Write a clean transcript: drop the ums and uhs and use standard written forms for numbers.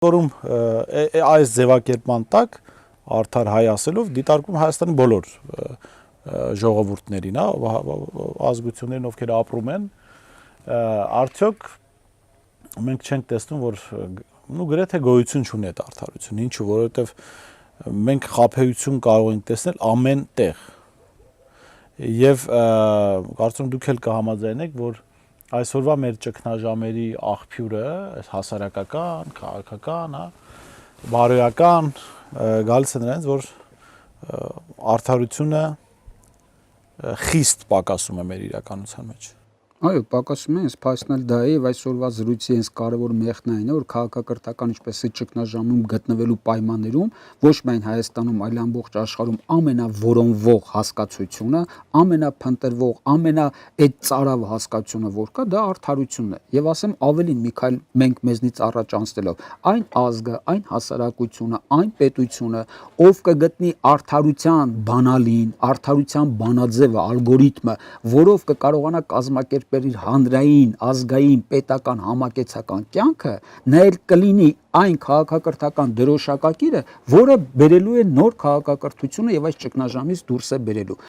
Որում այս ձևակերպման տակ արդար հայ ասելով դիտարկում Հայաստանի բոլոր ժողովուրդներին, ազգություններին, ովքեր ապրում են, արդյոք մենք չենք տեսնում, որ գրեթե գոյություն չունի այդ արդարությունը, ինչու, որովհետև մենք խաբեություն կարող ենք տեսնել ամեն տեղ։ Եվ կարծում եմ դուք էլ կհամաձայնեք, որ այսօրվա մեր ճգնաժամերի աղբյուրը, այս հասարակական, քաղաքական, բարոյական, գալիս է նրանից, որ արդարությունը խիստ պակասում է մեր իրականության մեջ։ Այո, պակասում է, փաստն դա է, եւ այսօրվա զրույցի հենց կարևոր մեղքն այն է, որ քաղաքակրթական ինչպես է ճգնաժամում գտնվելու պայմաններում ոչ միայն Հայաստանում, այլ ամբողջ աշխարհում ամենավորոնվող հասկացությունը, ամենափնտրվող, այդ ծարավ հասկացությունը, որ կա, դա արդարությունն է։ Եվ ասեմ ավելին, Միքայել, մենք մեզնից առաջ անցնելով, այն ազգը, այն հասարակությունը, այն պետությունը, ով կգտնի արդարության բանալին, արդարության բանաձևը, ալգորիթմը, որով կկարողանա կազմակերպել իր հանրային, ազգային, պետական, համակեցական կյանքը, նա էլ կլինի այն քաղաքակրթական դրոշակակիրը, որը բերելու է նոր քաղաքակրթությունը եւ այս ճգնաժամից դուրս է բերելու։